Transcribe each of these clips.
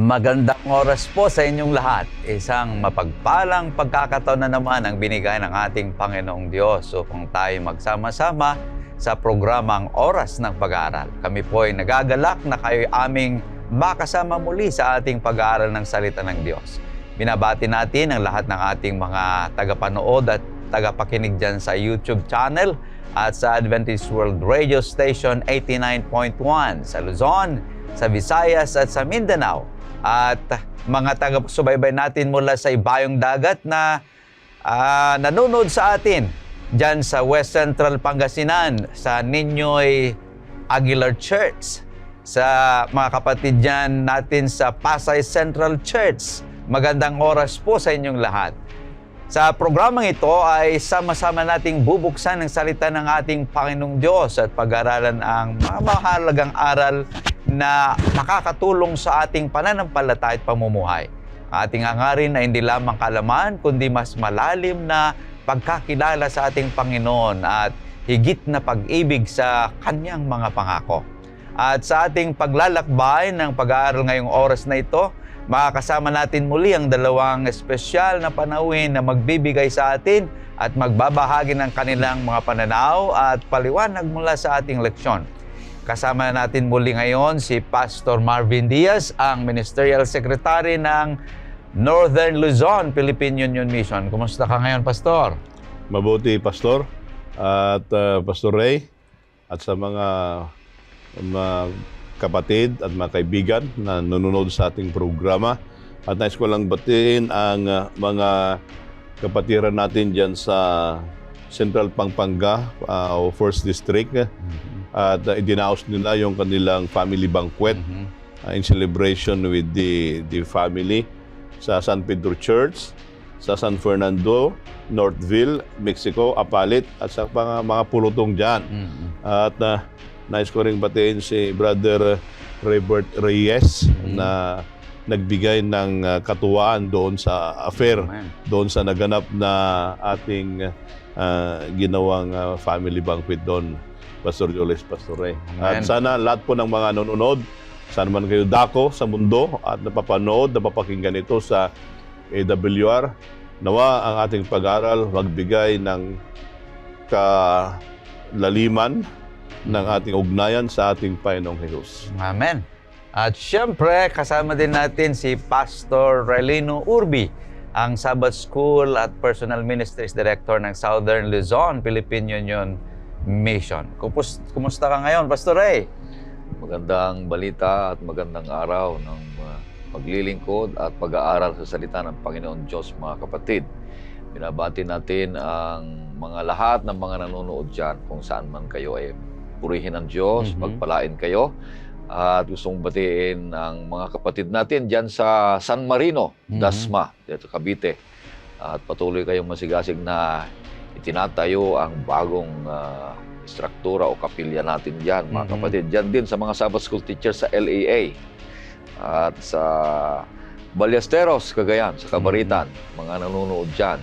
Magandang oras po sa inyong lahat. Isang mapagpalang pagkakataon na naman ang binigay ng ating Panginoong Diyos upang tayo magsama-sama sa programang Oras ng Pag-aaral. Kami po ay nagagalak na kayo aming makasama muli sa ating pag-aaral ng salita ng Diyos. Binabati natin ang lahat ng ating mga tagapanood at tagapakinig dyan sa YouTube channel at sa Adventist World Radio Station 89.1 sa Luzon, sa Visayas at sa Mindanao. At mga taga-subaybay natin mula sa ibayong dagat na nanonood sa atin dyan sa West Central Pangasinan, sa Ninoy Aguilar Church, sa mga kapatid dyan natin sa Pasay Central Church. Magandang oras po sa inyong lahat. Sa programang ito ay sama-sama nating bubuksan ang salita ng ating Panginoong Diyos at pag-aralan ang mga mahalagang aral na makakatulong sa ating pananampalataya at pamumuhay. Ating hangarin na hindi lamang kaalaman, kundi mas malalim na pagkakilala sa ating Panginoon at higit na pag-ibig sa Kanyang mga pangako. At sa ating paglalakbay ng pag-aaral ngayong oras na ito, makakasama natin muli ang dalawang espesyal na panauhin na magbibigay sa atin at magbabahagi ng kanilang mga pananaw at paliwanag mula sa ating leksyon. Kasama natin muli ngayon si Pastor Marvin Diaz, ang Ministerial Secretary ng Northern Luzon Philippine Union Mission. Kumusta ka ngayon, Pastor? Mabuti, Pastor, at Pastor Ray, at sa mga kapatid at mga kaibigan na nanonood sa ating programa. At nais ko lang batiin ang mga kapatiran natin dyan sa Central Pampanga o 1st District. At idinaos nila yung kanilang family banquet in celebration with the family sa San Pedro Church, sa San Fernando, Northville, Mexico, Apalit, at sa mga pulutong dyan. At nais ko rin batiin si Brother Robert Reyes na nagbigay ng katuwaan doon sa affair, doon sa naganap na ating ginawang family banquet doon, Pastor Jules, Pastor Ray. At sana lahat po ng mga nanonood, sana man kayo dako sa mundo at napapanood, napapakinggan ito sa AWR, nawa ang ating pag-aaral magbigay ng kalaliman ng ating ugnayan sa ating Panginoong Jesus. Amen. At syempre, kasama din natin si Pastor Relino Urbi, ang Sabbath School at Personal Ministries Director ng Southern Luzon Philippine Union Mission. Kumusta ka ngayon, Pastor Ray? Magandang balita at magandang araw ng paglilingkod at pag-aaral sa salita ng Panginoon Diyos, mga kapatid. Binabati natin ang mga lahat ng mga nanonood dyan kung saan man kayo ay purihin ang Diyos, magpalain kayo. At gustong batiin ang mga kapatid natin dyan sa San Marino, Dasma, dito Cavite. At patuloy kayong masigasig na itinatayo ang bagong struktura o kapilya natin dyan, mga kapatid. Dyan din sa mga Sabbath School teachers sa LAA at sa Ballesteros, Cagayan, sa Cabaritan, mga nanonood dyan.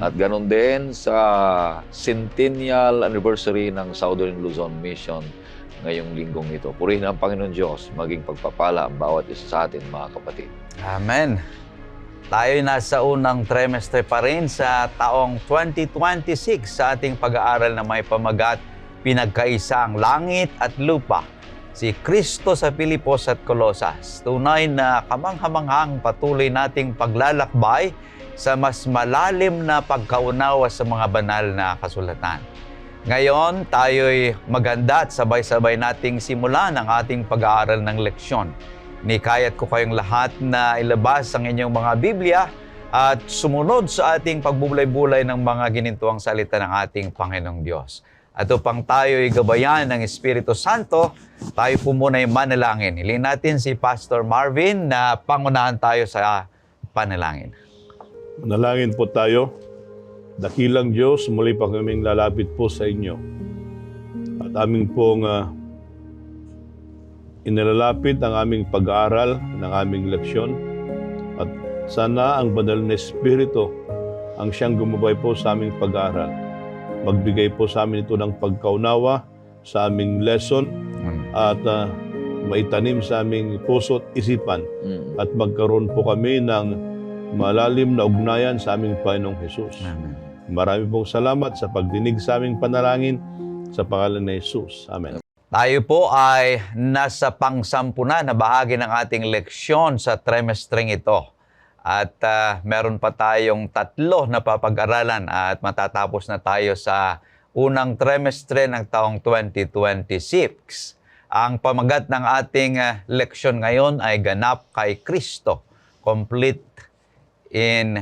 At ganon din sa Centennial Anniversary ng Southern Luzon Mission ngayong linggong ito. Purihin ang Panginoon Diyos, maging pagpapala ang bawat isa sa atin, mga kapatid. Amen. Tayo nasa unang trimester pa rin sa taong 2026 sa ating pag-aaral na may pamagat, Pinagkaisa ang Langit at Lupa, si Kristo sa Filipos at Colosas. Tunay na kamanghamanghang patuloy nating paglalakbay sa mas malalim na pagkaunawa sa mga banal na kasulatan. Ngayon, tayo'y maganda at sabay-sabay nating simulan ang ating pag-aaral ng leksyon. Nikayat ko kayong lahat na ilabas ang inyong mga Biblia at sumunod sa ating pagbubulay-bulay ng mga ginintuang salita ng ating Panginoong Diyos. At upang tayo'y gabayan ng Espiritu Santo, tayo po muna'y manalangin. Hilingin natin si Pastor Marvin na pangunahan tayo sa panalangin. Manalangin po tayo. Dakilang Diyos, muli pa kaming lalapit po sa inyo. At aming pong inilalapit ang aming pag-aaral ng aming leksyon. At sana ang banal na Espiritu ang siyang gumabay po sa aming pag-aaral. Magbigay po sa amin ito ng pagkaunawa sa aming lesson at maitanim sa aming puso at isipan at magkaroon po kami ng malalim na ugnayan sa aming Panginoong Hesus. Amen. Marami pong salamat sa pagdinig sa aming panalangin sa pangalan ni Jesus. Amen. Tayo po ay nasa pang-sampu na bahagi ng ating leksyon sa trimestreng ito. At meron pa tayong 3 na papag-aralan at matatapos na tayo sa unang trimestre ng taong 2026. Ang pamagat ng ating leksyon ngayon ay Ganap kay Kristo, Complete in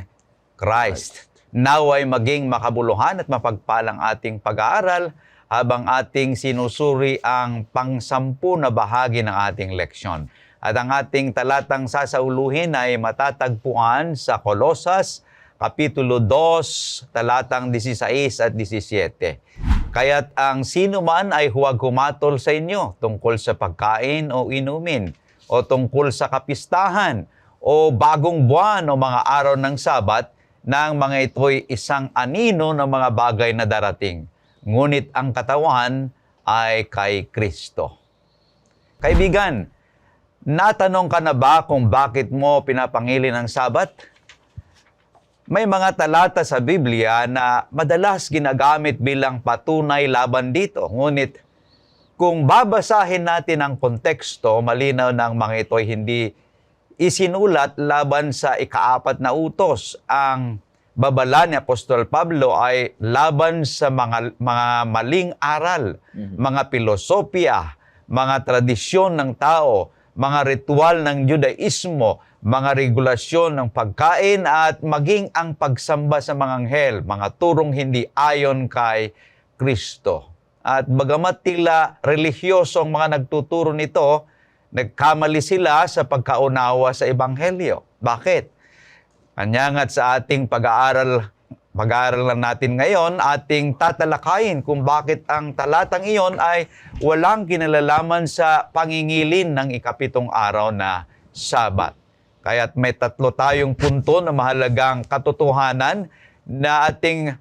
Christ. Naway maging makabuluhan at mapagpalang ating pag-aaral habang ating sinusuri ang pang-10 na bahagi ng ating leksyon. At ang ating talatang sasauluhin ay matatagpuan sa Kolosas, Kapitulo 2, talatang 16 at 17. Kaya't ang sino man ay huwag humatol sa inyo tungkol sa pagkain o inumin, o tungkol sa kapistahan, o bagong buwan o mga araw ng Sabat, nang mga ito'y isang anino ng mga bagay na darating. Ngunit ang katawan ay kay Kristo. Kaibigan, natanong ka na ba kung bakit mo pinapangilin ang Sabat? May mga talata sa Biblia na madalas ginagamit bilang patunay laban dito. Ngunit kung babasahin natin ang konteksto, malinaw ng mga ito'y hindi isinulat laban sa ika-4 na utos. Ang babala ni Apostol Pablo ay laban sa mga maling aral, mga pilosopya, mga tradisyon ng tao, mga ritual ng Judaismo, mga regulasyon ng pagkain at maging ang pagsamba sa mga anghel, mga turong hindi ayon kay Kristo. At bagamat tila relihiyoso ang mga nagtuturo nito, nagkamali sila sa pagkaunawa sa Ebanghelyo. Bakit? Kanyangat sa ating pag-aaralan natin ngayon, ating tatalakayin kung bakit ang talatang iyon ay walang kinalalaman sa pangingilin ng ika-7 araw na Sabat. Kaya't may 3 tayong punto na mahalagang katotohanan na ating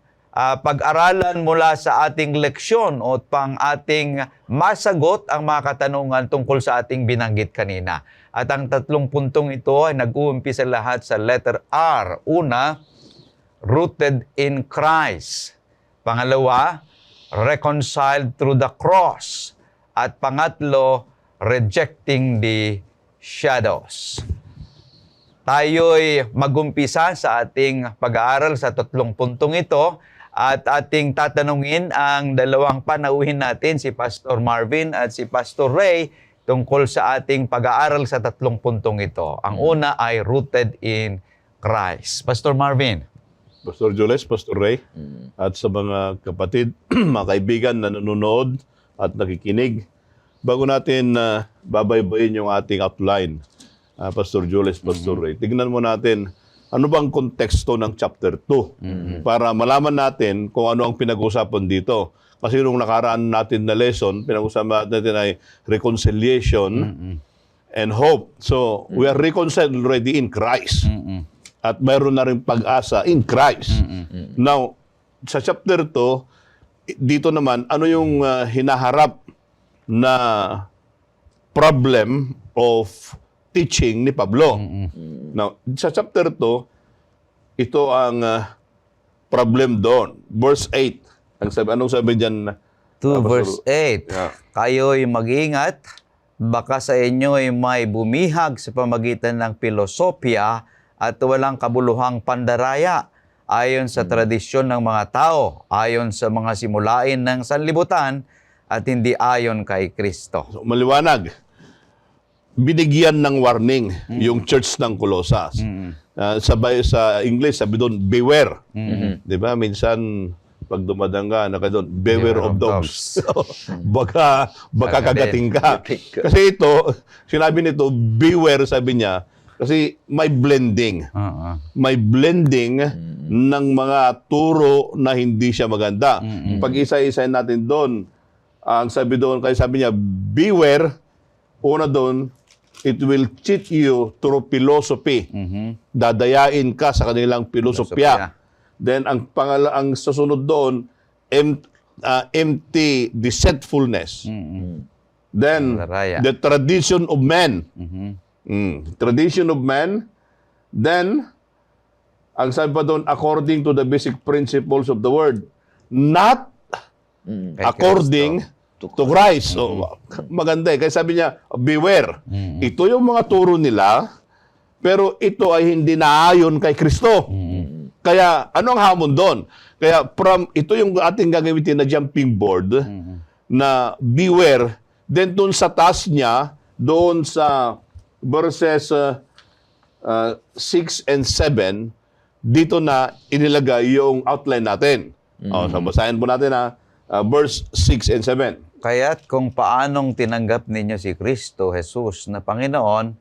pag-aralan mula sa ating leksyon o pang ating masagot ang mga katanungan tungkol sa ating binanggit kanina. At ang 3 puntong ito ay nag-uumpisa lahat sa letter R. Una, rooted in Christ. Pangalawa, reconciled through the cross. At pangatlo, rejecting the shadows. Tayo'y mag-umpisa sa ating pag-aaral sa 3 puntong ito at ating tatanungin ang 2 panauhin natin, si Pastor Marvin at si Pastor Ray, tungkol sa ating pag-aaral sa 3 puntong ito. Ang una ay rooted in Christ. Pastor Marvin. Pastor Jules, Pastor Ray, at sa mga kapatid, mga kaibigan na nanonood at nakikinig, bago natin babaybayin yung ating outline, Pastor Jules, Pastor Ray, tignan mo natin ano bang konteksto ng chapter 2 para malaman natin kung ano ang pinag-usapan dito. Kasi nung nakaraan natin na lesson, pinag-usapan natin ay reconciliation and hope. So, we are reconciled already in Christ. At mayroon na rin pag-asa in Christ. Now, sa chapter 2, dito naman, ano yung hinaharap na problem of teaching ni Pablo? Now, sa chapter 2, ito ang problem doon. Verse 8. Anong sabi dyan? 2 verse 8. Yeah. Kayo'y mag-ingat, baka sa inyo'y may bumihag sa pamagitan ng pilosopya at walang kabuluhang pandaraya ayon sa tradisyon ng mga tao, ayon sa mga simulain ng sanlibutan at hindi ayon kay Kristo. So, maliwanag. Binigyan ng warning yung church ng Colossus. Sa English, sabi doon, beware. Di ba? Minsan, pag dumadang ka, doon, beware of dogs. baka kagating ka. Kasi ito, sinabi nito, beware, sabi niya, kasi may blending. May blending ng mga turo na hindi siya maganda. Pag isa-isahin natin doon, ang sabi doon, kaya sabi niya, beware, una doon, it will cheat you through philosophy. Dadayain ka sa kanilang pilosopya. Then, ang susunod doon, empty deceitfulness. Then, Raya. the tradition of men. Mhm. Tradition of men. Then, ang sabi pa doon, according to the basic principles of the word. Not Kay according to Christ. So, maganda eh. Kaya sabi niya, beware. Ito yung mga turo nila, pero ito ay hindi naayon kay Kristo. Kaya, anong hamon doon? Kaya, ito yung ating gagamitin na jumping board, na beware. Then, doon sa taas niya, doon sa verses 6 and 7, dito na inilagay yung outline natin. So, basahin po natin verse 6 and 7. Kaya't kung paanong tinanggap ninyo si Kristo Jesus na Panginoon,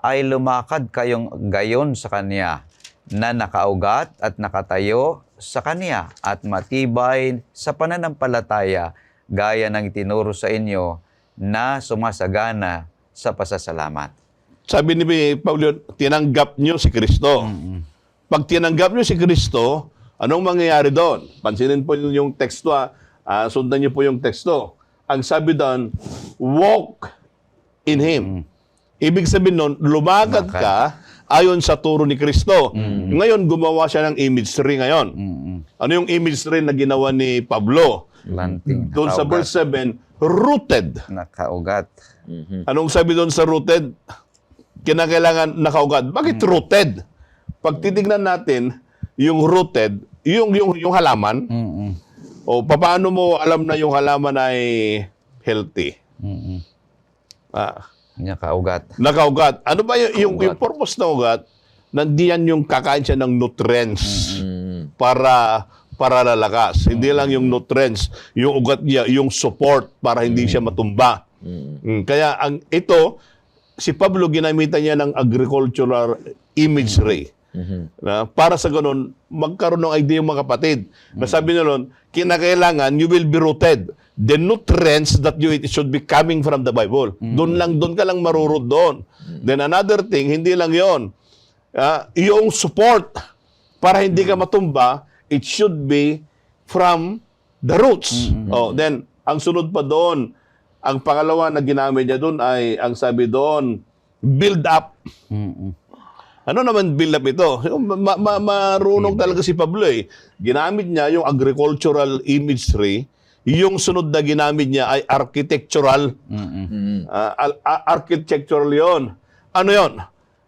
ay lumakad kayong gayon sa Kanya, na nakaugat at nakatayo sa Kanya at matibay sa pananampalataya, gaya ng tinuro sa inyo na sumasagana sa pasasalamat. Sabi ni Pablo, tinanggap nyo si Kristo. Pag tinanggap nyo si Kristo, anong mangyayari doon? Pansinin po yung teksto, sundan nyo po yung teksto. Ang sabi doon, walk in Him. Ibig sabihin nun, lumakad ka ayon sa turo ni Kristo. Ngayon, gumawa siya ng imagery ngayon. Ano yung imagery na ginawa ni Pablo? Planting. Doon sa verse 7, rooted. Nakaugat. Anong sabi doon sa rooted? Kinakailangan nakaugat. Bakit rooted? Pag titignan natin, yung rooted, yung halaman, o paano mo alam na yung halaman ay healthy? Nakaugat. Nakaugat. Ano ba yung purpose ng ugat? Nandiyan yung kakain siya ng nutrients para lalakas. Hindi lang yung nutrients, yung ugat niya, yung support para hindi siya matumba. Kaya ito, si Pablo ginamitan niya ng agricultural imagery. Na para sa ganun, magkaroon ng idea yung mga kapatid. Nasabi niya nun, kinakailangan, you will be rooted. The nutrients that you eat should be coming from the Bible. Doon ka lang marurot doon. Then another thing, hindi lang yon. Yung support para hindi ka matumba, it should be from the roots. Then, ang sunod pa doon, ang pangalawa na ginamit niya doon ay, ang sabi doon, build up. Ano naman build up ito? Marunong talaga si Pablo eh. Ginamit niya yung agricultural imagery. Yung sunod na ginamit niya ay architectural. Architectural yon. Ano yon?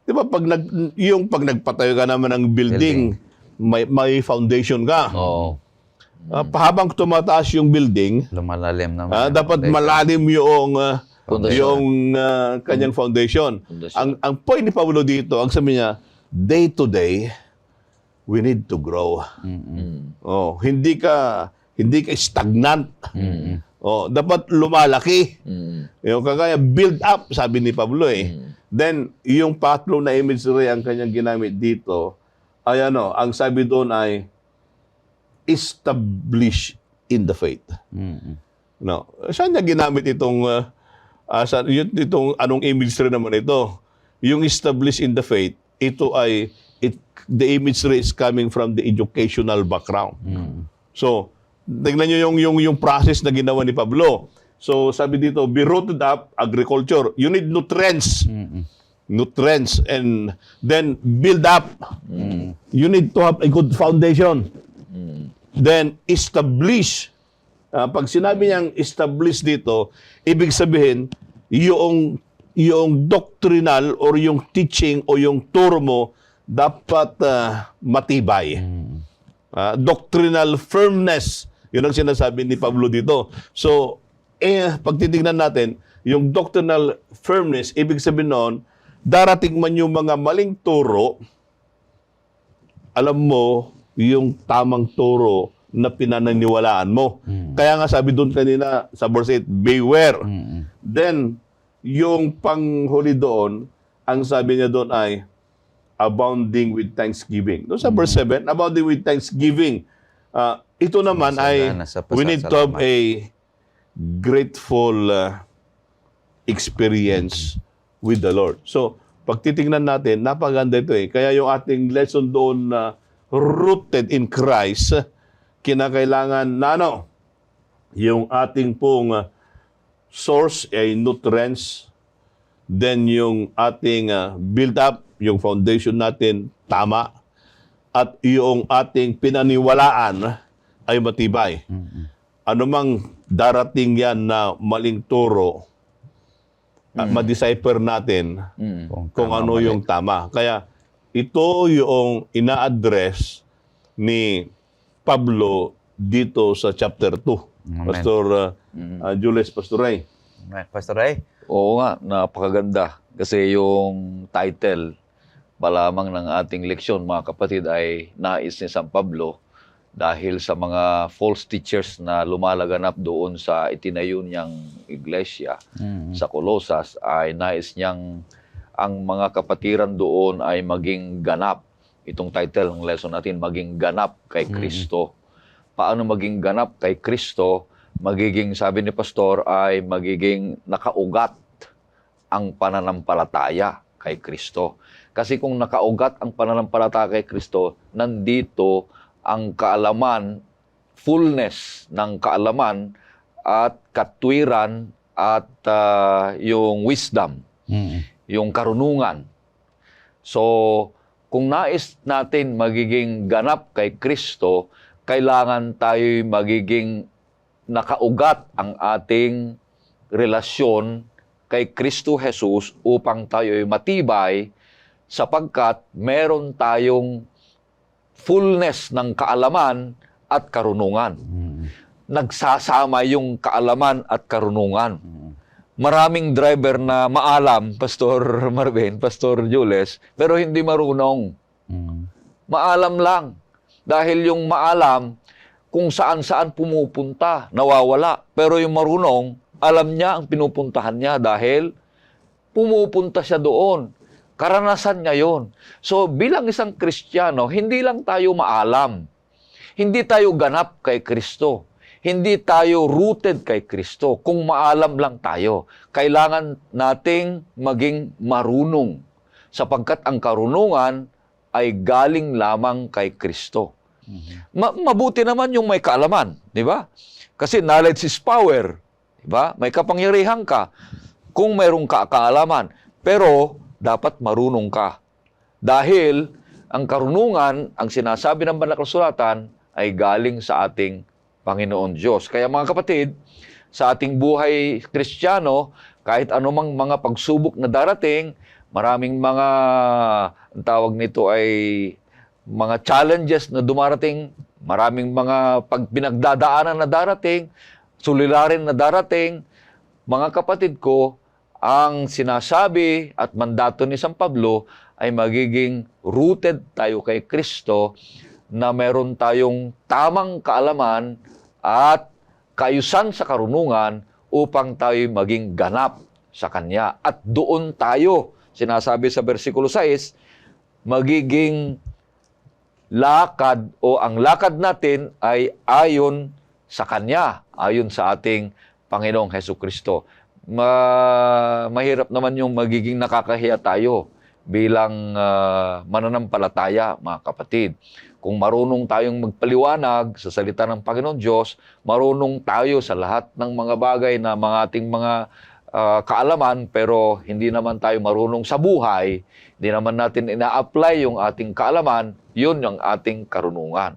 Di ba pag nagpatayo ka naman ng building. May foundation ka. Habang tumataas yung building, Lumalalim naman. dapat malalim yung kanyang foundation. Ang point ni Pablo dito, ang sabi niya, day to day, we need to grow. Hindi ka stagnant. Dapat lumalaki. Yung kagaya build up, sabi ni Pablo eh. Then, yung patlo na imagery ang kanyang ginamit dito, ay ang sabi doon ay establish in the faith. Saan niya ginamit itong anong imagery naman ito? Yung establish in the faith, ito ay the imagery is coming from the educational background. So, tingnan niyo yung process na ginawa ni Pablo. So, sabi dito, be rooted up, agriculture. You need nutrients. Nutrients. And then, build up. You need to have a good foundation. Then, establish. Pag sinabi niyang establish dito, ibig sabihin, yung doctrinal or yung teaching o yung turo mo dapat matibay. Doctrinal firmness. Yun ang sinasabi ni Pablo dito. So, pag titignan natin, yung doctrinal firmness, ibig sabihin noon, darating man yung mga maling turo, alam mo, yung tamang turo na pinaniniwalaan mo. Kaya nga sabi doon kanina sa verse 8, beware. Then, yung panghuli doon, ang sabi niya doon ay abounding with thanksgiving. Doon sa verse 7, abounding with thanksgiving. Ito naman ay we need to have a grateful experience with the Lord. So, pag titingnan natin, napaganda ito eh. Kaya yung ating lesson doon na rooted in Christ, kinakailangan na yung ating pong source ay nutrients, then yung ating build up, yung foundation natin tama, at yung ating pinaniwalaan ay matibay. Ano mang darating yan na maling turo, ma-decipher natin kung tama, ano mali. yung tama. Kaya ito yung ina-address ni Pablo dito sa chapter 2. Amen. Pastor Jules, Pastor Ray. Pastor Ray? Oo nga, napakaganda. Kasi yung title pa lamang ng ating leksyon, mga kapatid, ay nais ni San Pablo dahil sa mga false teachers na lumalaganap doon sa itinayo niyang iglesia sa Colosas, ay nais niyang ang mga kapatiran doon ay maging ganap. Itong title ng lesson natin, maging ganap kay Kristo. Paano maging ganap kay Kristo? Magiging, sabi ni Pastor, ay magiging nakaugat ang pananampalataya kay Kristo. Kasi kung nakaugat ang pananampalataya kay Kristo, nandito ang kaalaman, fullness ng kaalaman at katwiran at yung wisdom, yung karunungan. So, kung nais natin magiging ganap kay Kristo, kailangan tayo'y magiging nakaugat ang ating relasyon kay Kristo Jesus upang tayo'y matibay sapagkat meron tayong fullness ng kaalaman at karunungan. Nagsasama yung kaalaman at karunungan. Maraming driver na maalam, Pastor Marvin, Pastor Jules, pero hindi marunong. Maalam lang. Dahil yung maalam, kung saan-saan pumupunta, nawawala. Pero yung marunong, alam niya ang pinupuntahan niya dahil pumupunta siya doon. Karanasan niya yon. So bilang isang Kristiyano, hindi lang tayo maalam. Hindi tayo ganap kay Kristo. Hindi tayo rooted kay Kristo. Kung maalam lang tayo, kailangan nating maging marunong. Sapagkat ang karunungan ay galing lamang kay Kristo. Mabuti naman yung may kaalaman, di ba? Kasi knowledge is power, di ba? May kapangyarihan ka kung mayroong kaalaman. Pero dapat marunong ka. Dahil ang karunungan, ang sinasabi ng Banal na Kasulatan, ay galing sa ating Panginoon Diyos. Kaya mga kapatid, sa ating buhay Kristiyano, kahit anumang mga pagsubok na darating, maraming mga, ang tawag nito ay mga challenges na dumarating, maraming mga pinagdadaanan na darating, sulirarin na darating, mga kapatid ko, ang sinasabi at mandato ni San Pablo ay magiging rooted tayo kay Kristo na meron tayong tamang kaalaman at kaayusan sa karunungan upang tayo maging ganap sa Kanya. At doon tayo, sinasabi sa versikulo 6, magiging lakad o ang lakad natin ay ayon sa Kanya, ayon sa ating Panginoong Hesukristo. Mahirap naman yung magiging nakakahiya tayo bilang mananampalataya, mga kapatid. Kung marunong tayong magpaliwanag sa salita ng Panginoon Diyos, marunong tayo sa lahat ng mga bagay na mga ating mga kaalaman, pero hindi naman tayo marunong sa buhay, hindi naman natin ina-apply yung ating kaalaman, yun yung ating karunungan.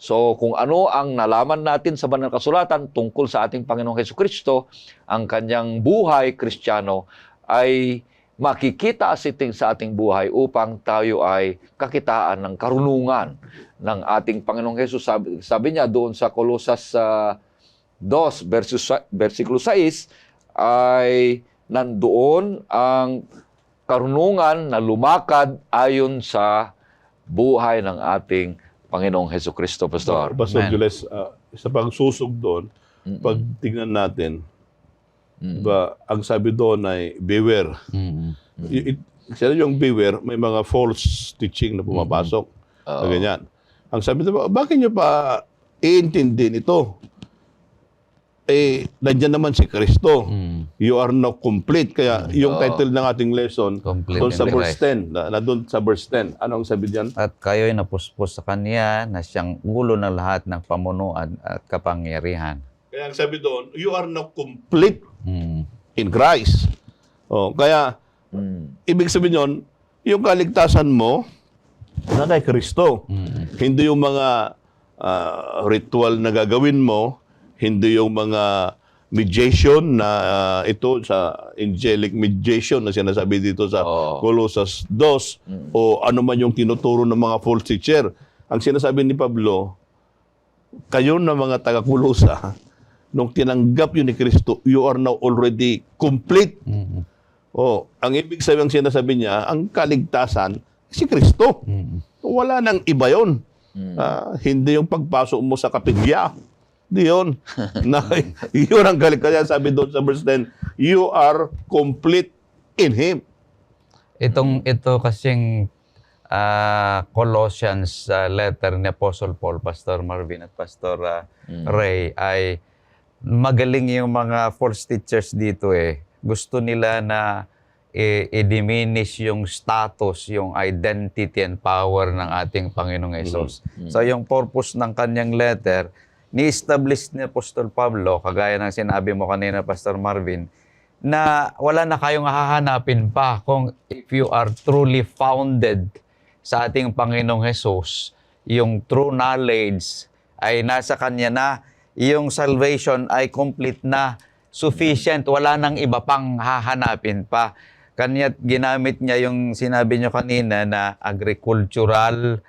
So kung ano ang nalaman natin sa Banal na Kasulatan tungkol sa ating Panginoong Hesukristo, ang kanyang buhay Kristiyano ay makikita sa ating buhay upang tayo ay kakitaan ng karunungan ng ating Panginoong Hesus. Sabi niya doon sa Colosas 2, versikulo 6, ay nandoon ang karunungan na lumakad ayon sa buhay ng ating Panginoong Hesukristo, Pastor. Pastor Amen. Jules, sa pagsusog doon, pag tingnan natin, diba, ang sabi doon ay beware. Sila yung beware, may mga false teaching na pumapasok. Na ganyan. Ang sabi doon, bakit nyo pa iintindihin ito? Nandiyan naman si Kristo. You are now complete. Kaya yung title ng ating lesson, Complete doon sa in verse Christ. 10, na doon sa verse 10. Anong sabi diyan? At kayo'y napuspos sa Kanya na siyang ulo ng lahat ng pamunuan at kapangyarihan. Kaya ang sabi doon, you are now complete in Christ. Kaya, ibig sabihin yun, yung kaligtasan mo na kay Kristo. Hindi yung mga ritual na gagawin mo, hindi yung mga mediation na ito sa angelic mediation na sinasabi dito sa Colossus 2 o ano man yung tinuturo ng mga false teacher. Ang sinasabi ni Pablo, kayo na mga taga-Kolosa, nung tinanggap yun ni Kristo, you are now already complete. Ang ibig sabihin, ang sinasabi niya, ang kaligtasan, si Kristo. Wala nang iba yun. Hindi yung pagpasok mo sa kapigya. Hindi yun. Yun ang kaligtasan. Sabi doon sa verse 10, you are complete in Him. Ito kasing Colossians letter ni Apostle Paul, Pastor Marvin at Pastor Ray, ay magaling yung mga false teachers dito eh. Gusto nila na i-diminish yung status, yung identity and power ng ating Panginoong Hesus. So yung purpose ng kanyang letter, ni-establish ni Apostol Pablo, kagaya ng sinabi mo kanina, Pastor Marvin, na wala na kayong hahanapin pa kung if you are truly founded sa ating Panginoong Hesus, yung true knowledge ay nasa Kanya na, yung salvation ay complete na, sufficient, wala nang iba pang hahanapin pa. Kanya ginamit niya yung sinabi niyo kanina na agricultural,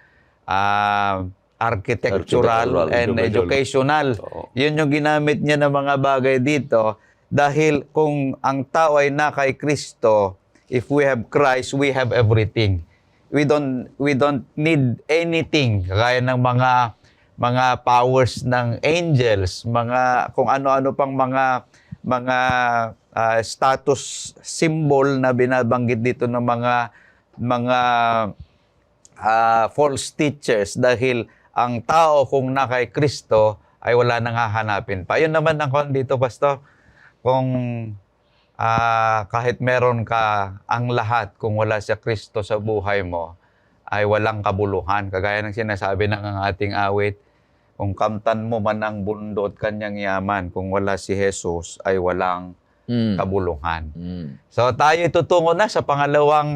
architectural, and educational. Yun yung ginamit niya ng mga bagay dito dahil kung ang tao ay na kay Kristo, if we have Christ, we have everything. We don't need anything kagaya ng mga powers ng angels, mga kung ano-ano pang mga status symbol na binabanggit dito ng mga false teachers dahil ang tao kung na kay Kristo ay wala nang hahanapin pa. Yun naman ang kon dito, Pastor. Kung kahit meron ka ang lahat, kung wala si Kristo sa buhay mo, ay walang kabuluhan. Kagaya ng sinasabi ng ating awit, kung kamtan mo man ang bundot kanyang yaman, kung wala si Jesus, ay walang kabuluhan. So tayo tutungo na sa pangalawang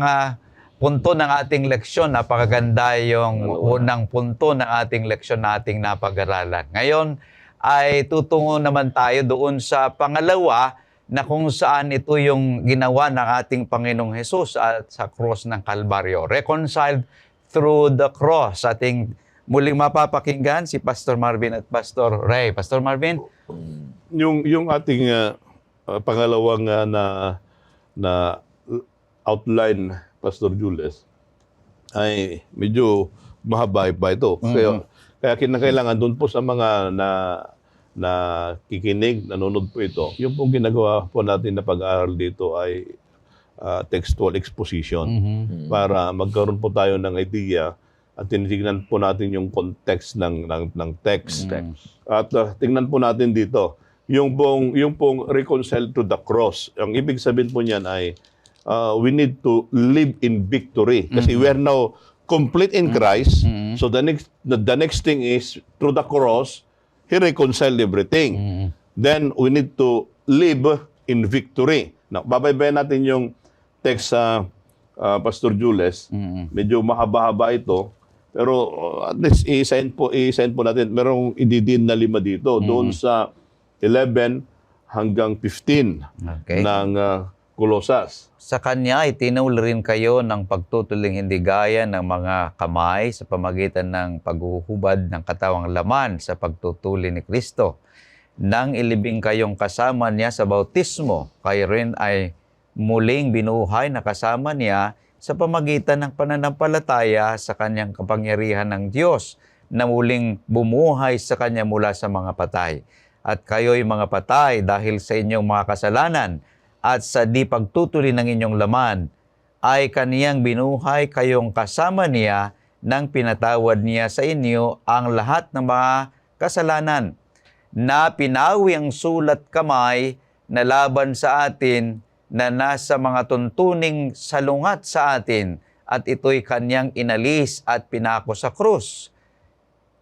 punto ng ating leksyon. Napakaganda yung unang punto ng ating leksyon na ating napag-aralan. Ngayon ay tutungo naman tayo doon sa pangalawa na kung saan ito yung ginawa ng ating Panginoong Hesus at sa cross ng Kalbaryo. Reconciled through the cross. Ating muling mapapakinggan si Pastor Marvin at Pastor Ray. Pastor Marvin? Yung ating pangalawang na outline, Pastor Jules, ay medyo mahaba pa ito. Kaya kinakailangan doon po sa mga na kikinig, nanonood po ito, yung pong ginagawa po natin na pag-aaral dito ay textual exposition para magkaroon po tayo ng idea at tinitignan po natin yung context ng text. At tingnan po natin dito, yung pong reconcile to the cross. Ang ibig sabihin po niyan ay we need to live in victory. Kasi we are now complete in Christ. So the next thing is, through the cross, He reconciled everything. Then we need to live in victory. Now, babaybayan natin yung text sa Pastor Jules. Medyo mahaba-haba ito. Pero at least i-sign po natin. Merong ididin na 5 dito. Doon sa 11 hanggang 15 ng Colossus. Sa Kanya ay tinul rin kayo ng pagtutuling hindi gaya ng mga kamay sa pamagitan ng paghuhubad ng katawang laman sa pagtutuli ni Kristo. Nang ilibing kayong kasama niya sa bautismo, kayo rin ay muling binuhay na kasama niya sa pamagitan ng pananampalataya sa Kanyang kapangyarihan ng Diyos na muling bumuhay sa Kanya mula sa mga patay. At kayo'y mga patay dahil sa inyong mga kasalanan at sa di pagtutuli ng inyong laman, ay Kaniyang binuhay kayong kasama niya nang pinatawad niya sa inyo ang lahat ng mga kasalanan, na pinawi ang sulat kamay na laban sa atin na nasa mga tuntuning salungat sa atin, at ito'y Kanyang inalis at pinako sa krus.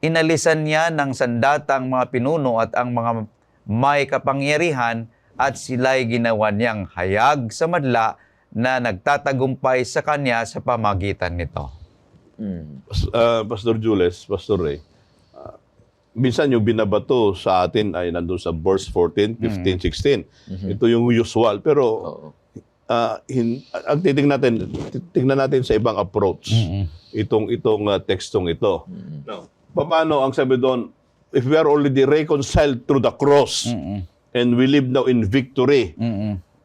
Inalisan niya ng sandatang mga pinuno at ang mga may kapangyarihan at sila'y ginawa niyang hayag sa madla na nagtatagumpay sa kanya sa pamagitan nito. Pastor Jules, Pastor Ray, minsan yung binabato sa atin ay nandun sa verse 14, 15, 16. Ito yung usual. Pero ang tingnan natin sa ibang approach itong tekstong ito. Now, paano ang sabi doon, if we are already reconciled through the cross and we live now in victory,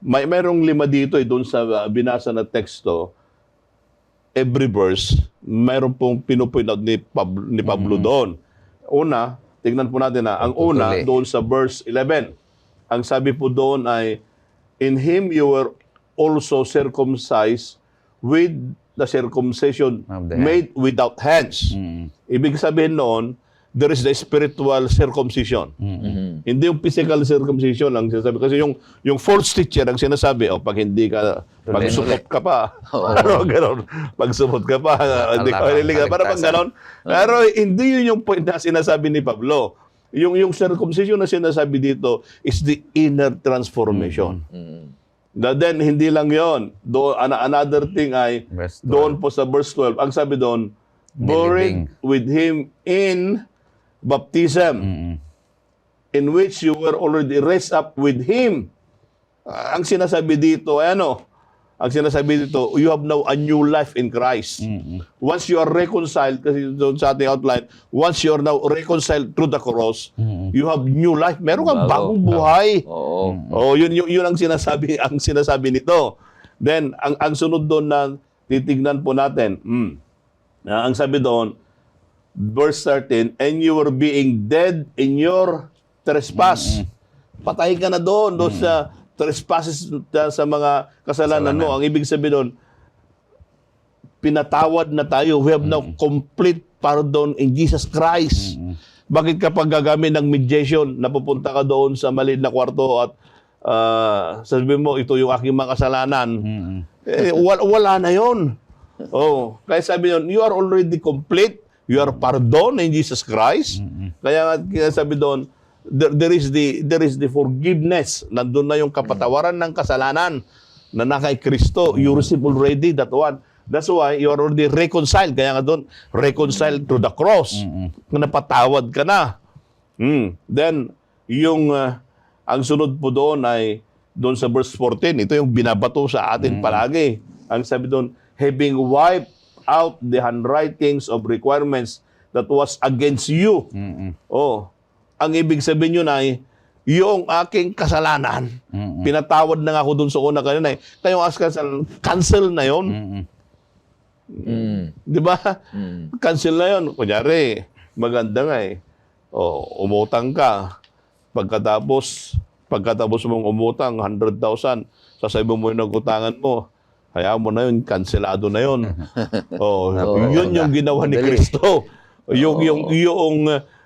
mayroong 5 dito doon sa binasa na teksto. Every verse, mayroon pong pinupoint out ni Pablo doon. Una, tignan po natin ang una doon sa verse 11. Ang sabi po doon ay, in Him you were also circumcised with the circumcision made without hands. Ibig sabihin noon, there is the spiritual circumcision. Hindi yung physical circumcision ang sinasabi. Kasi yung false teacher ang sinasabi, pag hindi ka, pagsumot ka pa. Ganon. Pagsumot ka pa, hindi ka ililigtas. Para bang ganon. Pero hindi yun yung point na sinasabi ni Pablo. Yung circumcision na sinasabi dito is the inner transformation. Then, hindi lang yon. Another thing ay, doon po sa verse 12, ang sabi doon, buried with Him in baptism, in which you were already raised up with Him. Ang sinasabi dito, ang sinasabi dito, you have now a new life in Christ. Once you are reconciled, kasi doon sa ating outline, once you are now reconciled through the cross, you have new life. Meron kang bagong buhay. Yun ang sinasabi nito. Then, ang sunod doon na titignan po natin, ang sabi doon, verse 13, and you were being dead in your trespass. Patay ka na doon sa trespasses, sa mga kasalanan mo. Ang ibig sabihin doon, pinatawad na tayo. We have now complete pardon in Jesus Christ. Bakit kapag gagamit ng mediation, napupunta ka doon sa maliit na kwarto at sabihin mo, ito yung aking mga kasalanan, wala na yon. Kaya sabi doon, you are already complete. You are pardoned in Jesus Christ. Kaya sabi doon, there is the forgiveness. Nandun na yung kapatawaran ng kasalanan na kay Kristo. You receive already that one. That's why you are already reconciled. Kaya nga doon, reconciled through the cross. Napatawad ka na. Then, ang sunod po doon ay doon sa verse 14. Ito yung binabato sa atin palagi. Ang sabi doon, having wiped out the handwritings of requirements that was against you. Ang ibig sabihin yun ay, yung aking kasalanan, pinatawad na nga ako dun sa una kanina. Kayong cancel na yun. Di ba? Cancel na yun. Kunyari, maganda nga umutang ka. Pagkatapos mong umutang, 100,000, sasabihin mo yung utangan mo, hayaan mo na yun, kanselado na yun. Yun yung ginawa ni Kristo.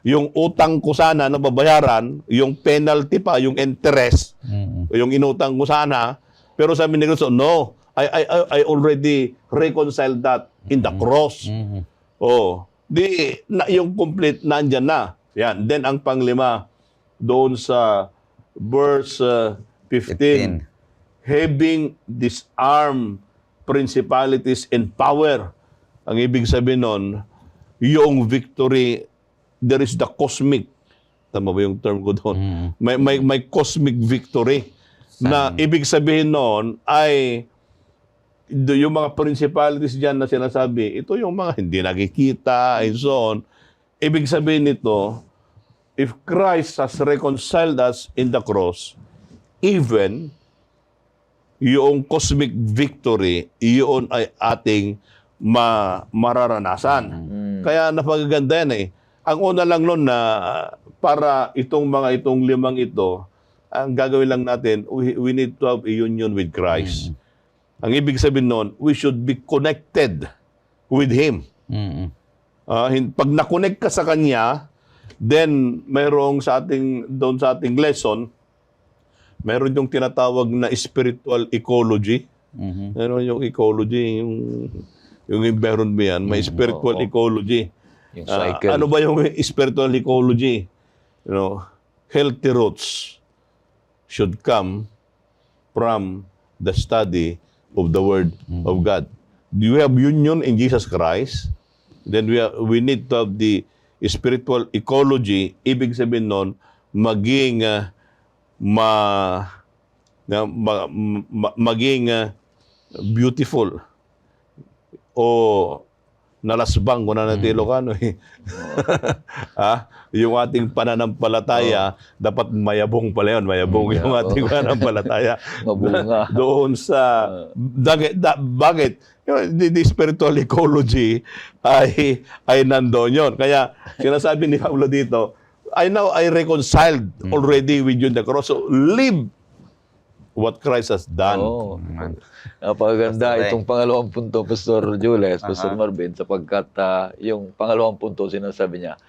Yung utang ko sana na babayaran, yung penalty pa, yung interest, yung inutang ko sana, pero sabi ni Kristo, no, I already reconciled that in the cross. Yung complete, nandyan na. Yan. Then ang panglima, doon sa verse 15. Having disarmed principalities and power. Ang ibig sabihin nun, yung victory, there is the cosmic. Tama ba yung term ko doon? May cosmic victory. Na ibig sabihin nun ay yung mga principalities dyan na sinasabi, ito yung mga hindi nakikita and so on. Ibig sabihin nito, if Christ has reconciled us in the cross, even yung cosmic victory, yun ay ating mararanasan. Kaya napagaganda yan Ang una lang nun na para itong 5 ito, ang gagawin lang natin, we need to have a union with Christ. Ang ibig sabihin nun, we should be connected with Him. Pag na-connect ka sa Kanya, then mayroong doon sa ating lesson, meron yung tinatawag na spiritual ecology. Meron yung ecology, yung meron mo yan. May spiritual ecology. Yung cycle. Ano ba yung spiritual ecology? Healthy roots. should come from the study of the Word of God. Do we have union in Jesus Christ? Then we need to have the spiritual ecology. Ibig sabihin nun, maging beautiful o nalasbang kung na natin Ilocano eh. Yung ating pananampalataya, dapat mayabong pala yun. Mayabong yung ating pananampalataya. Mabunga. Doon sa... Bakit? The spiritual ecology ay nandoon yun. Kaya sinasabi ni Pablo dito, I reconciled already with you in the cross. So live what Christ has done. Oo. Napakaganda Pastor itong pangalawang punto, Pastor Jules, Pastor Marvin, sapagkat yung pangalawang punto, sinasabi niya,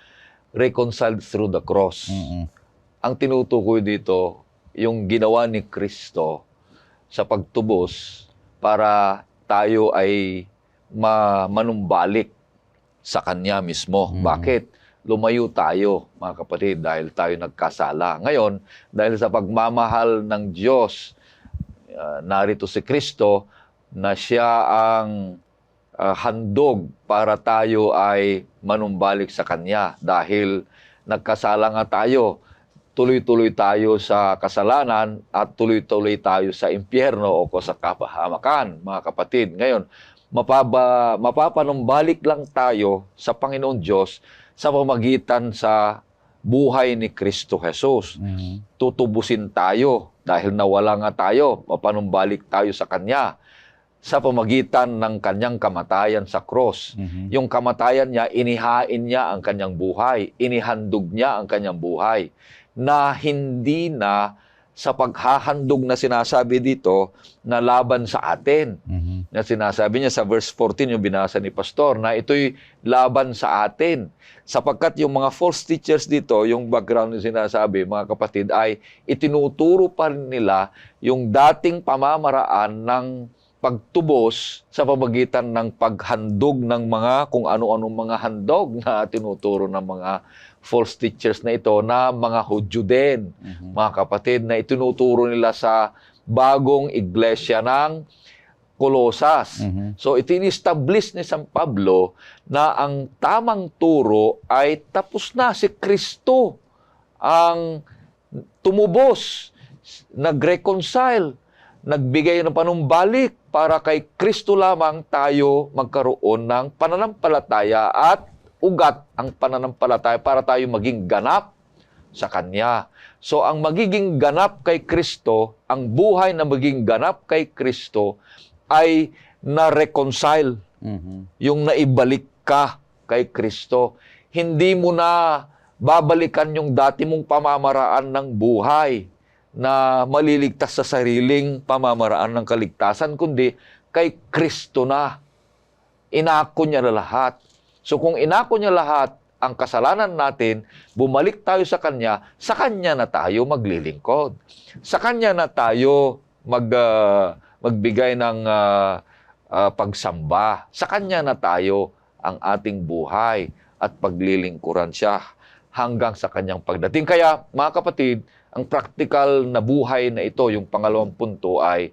reconciled through the cross. Ang tinutukoy dito, yung ginawa ni Kristo sa pagtubos para tayo ay manumbalik sa Kanya mismo. Bakit? Lumayo tayo, mga kapatid, dahil tayo nagkasala. Ngayon, dahil sa pagmamahal ng Diyos, narito si Kristo na siya ang handog para tayo ay manumbalik sa Kanya. Dahil nagkasala nga tayo, tuloy-tuloy tayo sa kasalanan at tuloy-tuloy tayo sa impyerno o sa kapahamakan, mga kapatid. Ngayon, mapapanumbalik lang tayo sa Panginoon Diyos sa pamagitan sa buhay ni Kristo Jesus. Tutubusin tayo dahil nawala nga tayo, mapanumbalik tayo sa Kanya sa pamagitan ng Kanyang kamatayan sa cross. Yung kamatayan niya, inihain niya ang Kanyang buhay, inihandog niya ang Kanyang buhay, na hindi na sa paghahandog na sinasabi dito na laban sa atin. Na sinasabi niya sa verse 14, yung binasa ni Pastor, na ito'y laban sa atin. Sapagkat yung mga false teachers dito, yung background yung sinasabi, mga kapatid, ay itinuturo pa rin nila yung dating pamamaraan ng pagtubos sa pamagitan ng paghandog ng mga kung ano-anong mga handog na tinuturo ng mga false teachers na ito na mga Hudyo din, mga kapatid, na itinuturo nila sa bagong iglesia ng Colosas. So, itin-establish ni San Pablo na ang tamang turo ay tapos na, si Kristo ang tumubos, nag-reconcile, nagbigay ng panumbalik para kay Kristo lamang tayo magkaroon ng pananampalataya at ugat ang pananampalataya para tayo maging ganap sa Kanya. So, ang magiging ganap kay Kristo, ang buhay na magiging ganap kay Kristo ay na-reconcile. Yung naibalik ka kay Kristo. Hindi mo na babalikan yung dati mong pamamaraan ng buhay na maliligtas sa sariling pamamaraan ng kaligtasan, kundi kay Kristo na. Inako niya na lahat. So kung inako niya lahat ang kasalanan natin, bumalik tayo sa Kanya na tayo maglilingkod. Sa Kanya na tayo magbigay ng pagsamba. Sa Kanya na tayo ang ating buhay at paglilingkuran siya hanggang sa Kanyang pagdating. Kaya, mga kapatid, ang practical na buhay na ito, yung pangalawang punto ay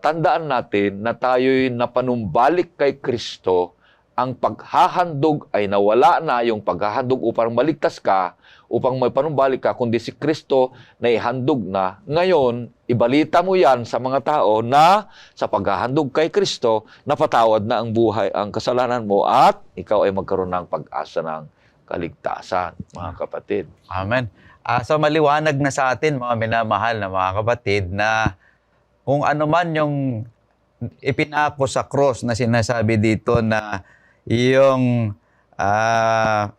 tandaan natin na tayo'y napanumbalik kay Kristo. Ang paghahandog ay nawala na, yung paghahandog upang maligtas ka, upang may panumbalik ka, kundi si Kristo na ihandog na. Ngayon, ibalita mo yan sa mga tao na sa paghahandog kay Kristo, napatawad na ang buhay, ang kasalanan mo, at ikaw ay magkaroon ng pag-asa ng kaligtasan, mga kapatid. Amen. So maliwanag na sa atin, mga minamahal na mga kapatid, na kung ano man yung ipinako sa cross na sinasabi dito na yung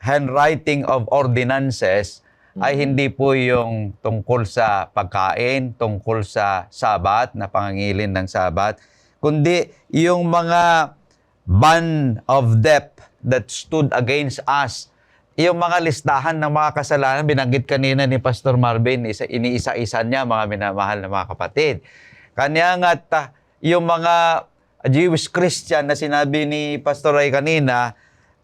handwriting of ordinances ay hindi po yung tungkol sa pagkain, tungkol sa Sabat, na pangangilin ng Sabat, kundi yung mga ban of debt that stood against us. Yung mga listahan ng mga kasalanan, binanggit kanina ni Pastor Marvin, iniisa-isa niya, mga minamahal na mga kapatid. Kanya nga, yung mga Jewish Christian na sinabi ni Pastor Ray kanina,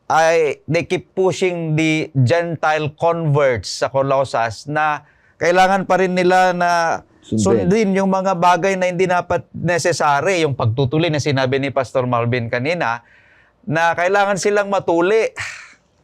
ay they keep pushing the Gentile converts sa Colossus na kailangan pa rin nila na Sundin. sundin yung mga bagay na hindi dapat necessary, yung pagtutuli na sinabi ni Pastor Marvin kanina, na kailangan silang matuli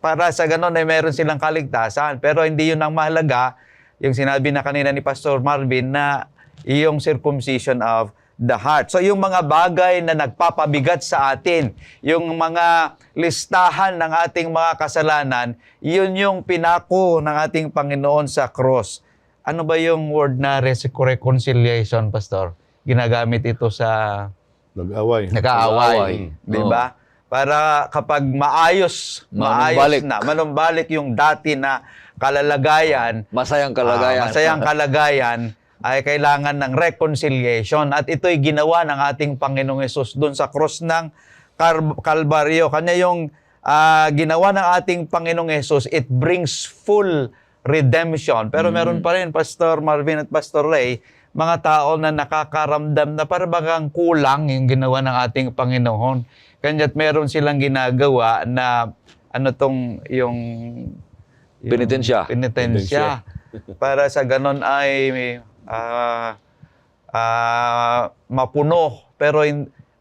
para sa ganon ay meron silang kaligtasan. Pero hindi yun ang mahalaga, yung sinabi na kanina ni Pastor Marvin na yung circumcision of the heart. So yung mga bagay na nagpapabigat sa atin, yung mga listahan ng ating mga kasalanan, yun yung pinako ng ating Panginoon sa cross. Ano ba yung word na reconciliation, Pastor? Ginagamit ito sa Nag-away. nag-aaway, di ba? Para kapag maayos Manumbalik. na, manumbalik yung dati na kalalagayan, Masayang kalagayan. masayang kalagayan, ay kailangan ng reconciliation. At ito'y ginawa ng ating Panginoong Hesus doon sa cross ng Kalbaryo. Kanya yung ginawa ng ating Panginoong Hesus, it brings full redemption. Pero meron pa rin, Pastor Marvin at Pastor Ray, mga tao na nakakaramdam na parang kulang yung ginawa ng ating Panginoon. Kanya't meron silang ginagawa na yung Penitensya. penitensya. Para sa ganon ay mapuno. Pero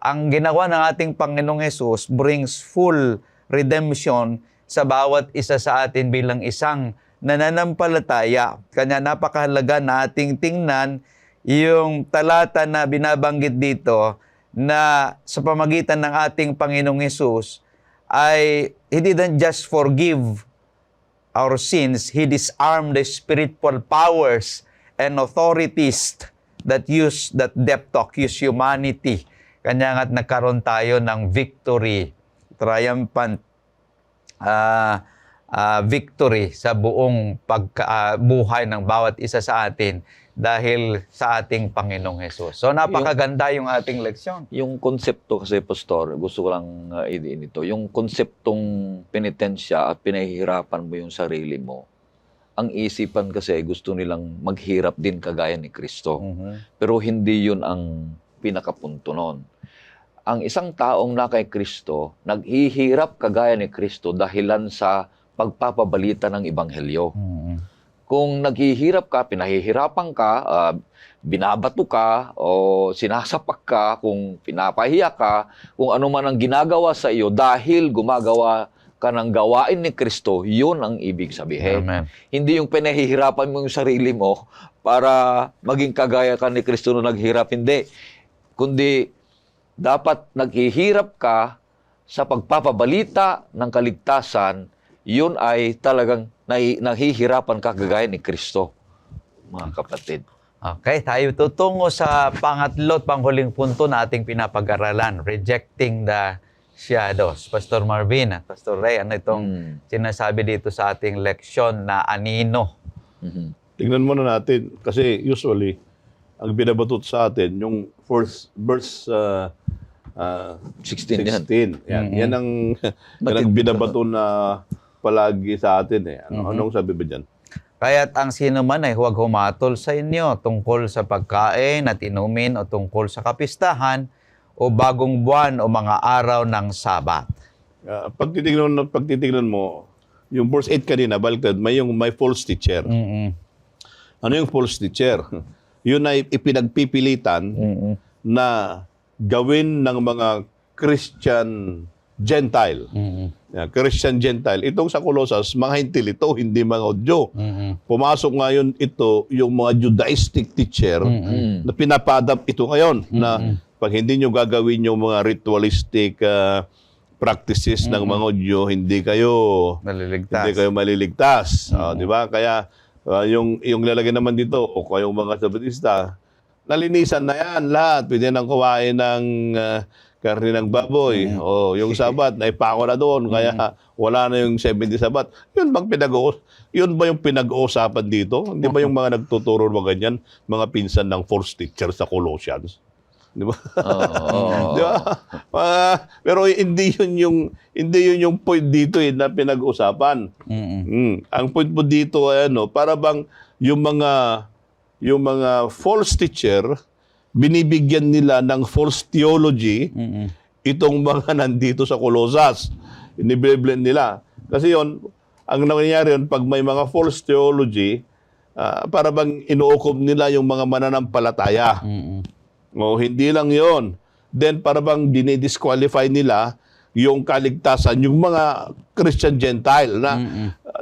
ang ginawa ng ating Panginoong Hesus brings full redemption sa bawat isa sa atin bilang isang nananampalataya. Kanya napakahalaga na ating tingnan yung talata na binabanggit dito na sa pamagitan ng ating Panginoong Hesus ay He didn't just forgive our sins, He disarmed the spiritual powers and authorities that depth to accuse humanity. Kanya nga't nagkaroon tayo ng victory, triumphant victory sa buong buhay ng bawat isa sa atin dahil sa ating Panginoong Hesus. So napakaganda yung ating leksyon. Yung konsepto kasi, Pastor, gusto ko lang idiin ito. Yung konseptong penitensya at pinahihirapan mo yung sarili mo, ang isipan kasi gusto nilang maghirap din kagaya ni Kristo. Pero hindi yun ang pinakapunto nun. Ang isang taong na kay Kristo, naghihirap kagaya ni Kristo dahilan sa pagpapabalita ng Ebanghelyo. Kung naghihirap ka, pinahihirapan ka, binabato ka, o sinasapak ka, kung pinapahiya ka, kung ano man ang ginagawa sa iyo dahil gumagawa ka ng gawain ni Kristo, yun ang ibig sabihin. Amen. Hindi yung pinahihirapan mo yung sarili mo para maging kagaya ka ni Kristo na naghirap. Hindi. Kundi dapat naghihirap ka sa pagpapabalita ng kaligtasan, yun ay talagang nahihirapan ka kagaya ni Kristo, mga kapatid. Okay, tayo tutungo sa pangatlo at panghuling punto na ating pinapag-aralan, rejecting the shadows. Pastor Marvin at Pastor Ray, ano itong sinasabi dito sa ating leksyon na anino? Tingnan muna natin, kasi usually, ang binabatot sa atin, yung verse 16 yan. 16. Yan ang binabato na palagi sa atin. Anong sabi ba dyan? Kaya't ang sino man ay huwag humatol sa inyo tungkol sa pagkain at inumin o tungkol sa kapistahan o bagong buwan o mga araw ng Sabat. Pagtitignan mo, yung verse 8 kanina, baliktad, may false teacher. Ano yung false teacher? Yun ay ipinagpipilitan na gawin ng mga Christian Gentile. Christian Gentile. Itong sa Colossus, mga hintil ito, hindi mga Hudyo. Pumasok ngayon ito, yung mga Judaistic teacher na pinapadap ito ngayon na pag hindi nyo gagawin yung mga ritualistic practices ng mga Hudyo, hindi kayo maliligtas. Di ba? Kaya yung lalagyan naman dito, o kayong mga Sabatista, nalinisan na yan lahat. Pwede nang kumain ng karne ng baboy. O yung Sabat, naipako na doon. Kaya wala na yung 70 Sabat. Yun ba yung pinag-uusapan dito? Hindi ba yung mga nagtuturo ng ganyan, mga pinsan ng false teacher sa Colossians? Di ba? Di ba? Pero hindi yun yung point dito na pinag-usapan. Ang point po dito ay para bang yung mga false teacher, binibigyan nila ng false theology itong mga nandito sa Colossus. Iniblend nila. Kasi yon, ang nangyayari yun, pag may mga false theology, para bang inuukom nila yung mga mananampalataya. O hindi lang yon. Then para bang dinidisqualify nila yung kaligtasan, yung mga Christian Gentile na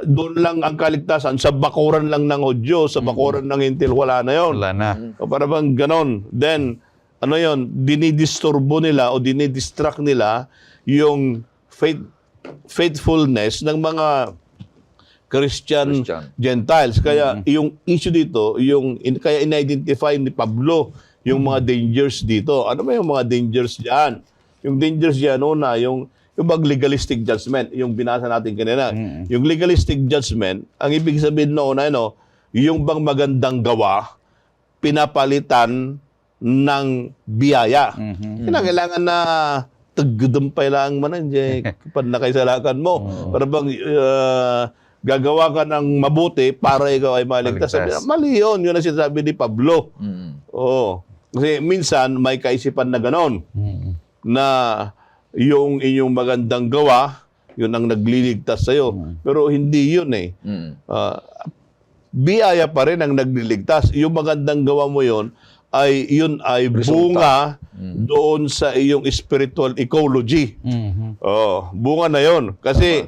doon lang ang kaligtasan, sa bakuran lang ng Hudyo, sa bakuran ng Hintil, wala na yon. Wala na. O para bang ganon. Then, ano yon, dinidisturbo nila o dinidistract nila yung faithfulness ng mga Christian Gentiles. Kaya yung issue dito, kaya in-identify ni Pablo yung mga dangers dito. Ano ba yung mga dangers diyan? Yung dangers diyan, una, yung legalistic judgment, yung binasa natin kanina. Yung legalistic judgment, ang ibig sabihin noon, yung bang magandang gawa, pinapalitan ng biyaya. Kailangan na tagdumpay lang man kapag nakaisalakan mo. Para bang gagawa ka ng mabuti para ikaw ay maligtas. Mali yun. Yun ang sinasabi ni Pablo. Oo. Kasi minsan may kaisipan na ganon. Na yung inyong magandang gawa, yun ang nagliligtas sa'yo. Pero hindi yun eh. Biyaya pa rin ang nagliligtas. Yung magandang gawa mo yun ay bunga doon sa iyong spiritual ecology. Bunga na yun. Kasi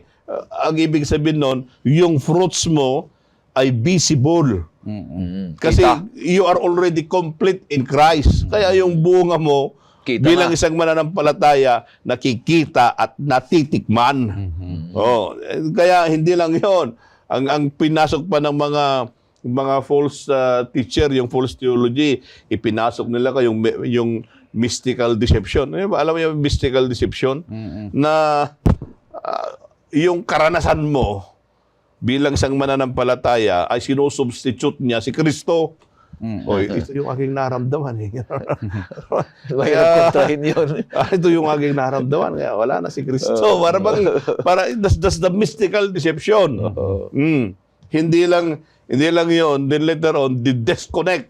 ang ibig sabihin nun, yung fruits mo ay visible. Kasi you are already complete in Christ. Kaya yung bunga mo, bilang isang mananampalataya, nakikita at natitikman. Kaya hindi lang yon. Ang pinasok pa ng mga false teacher, yung false theology, ipinasok nila yung mystical deception. Alam mo yung mystical deception? Na yung karanasan mo bilang isang mananampalataya ay sinusubstitute niya si Kristo. Ito yung aking naramdaman. Mahirap kontrahin yun. Ito yung aking naramdaman. Kaya wala na si Kristo. That's the mystical deception. Hindi lang yun. Then later on, disconnect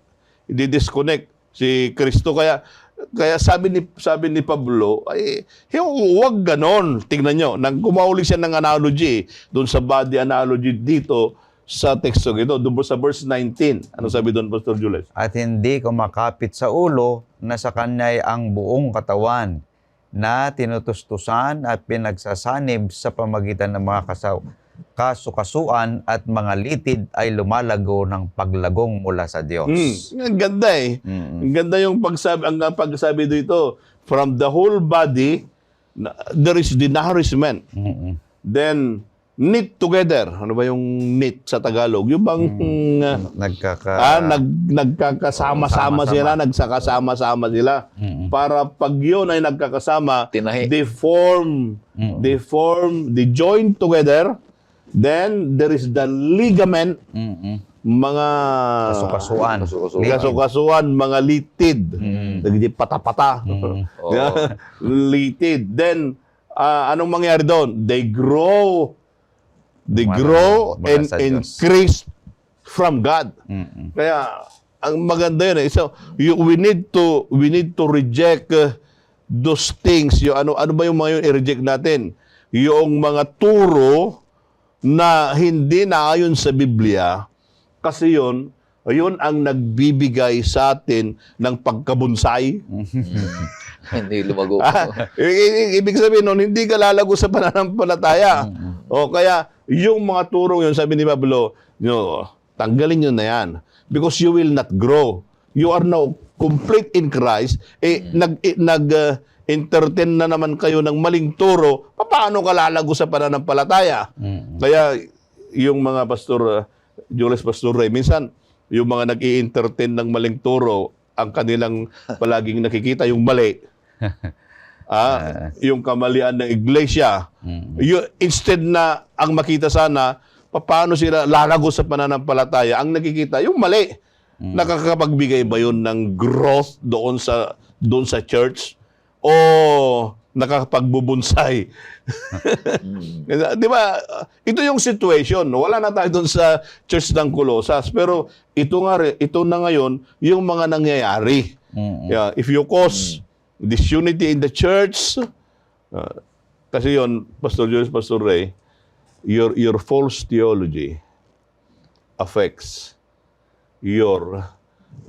si Kristo. Kaya sabi ni Pablo, ay huwag ganon. Tingnan nyo, nang kumauli siya ng analogy, doon sa body analogy dito, sa teksto ito, doon sa verse 19. Ano sabi doon, Pastor Jules? At hindi kumakapit sa ulo na sa kanya'y ang buong katawan na tinutustusan at pinagsasanib sa pamagitan ng mga kasukasuan at mga litid ay lumalago ng paglagong mula sa Diyos. Ang ganda eh. Ang ganda yung pagsabi dito. From the whole body, there is the nourishment. Then, knit together. Ano ba yung knit sa Tagalog? Yung bang nagkakasama-sama sila, nagsakasama-sama sila. Para pag yun ay nagkakasama, they join together. Then there is the ligament, mga kasukasuan, mga litid. Pata-pata. Litid. Then, anong mangyari doon? They grow and increase from God. Kaya ang maganda yun eh. So we need to reject those things. Ano ba yung mga yun i-reject natin? Yung mga turo na hindi naayon sa Biblia, kasi yun ang nagbibigay sa atin ng pagkabunsay. Hindi lumago. Ibig sabihin nun, hindi ka lalago sa pananampalataya. Kaya yung mga turong yun, sabi ni Pablo, tanggalin nyo na yan. Because you will not grow. You are now complete in Christ. Nag-entertain na naman kayo ng maling turo. Paano ka lalago sa pananampalataya? Kaya yung mga Pastor Jules, Pastor Ray, minsan yung mga nag-i-entertain ng maling turo, ang kanilang palaging nakikita yung mali. Yung kamalian ng iglesia. Instead na ang makita sana, paano sila lalago sa pananampalataya, ang nakikita, yung mali. Nakakapagbigay ba yun ng growth doon sa church? O nakakapagbubunsay? Di ba? Ito yung situation. Wala na tayo doon sa church ng Colossus. Pero ito na ngayon, yung mga nangyayari. If you cause disunity in the church, kasi yun, Pastor Jules, Pastor Ray, your false theology affects your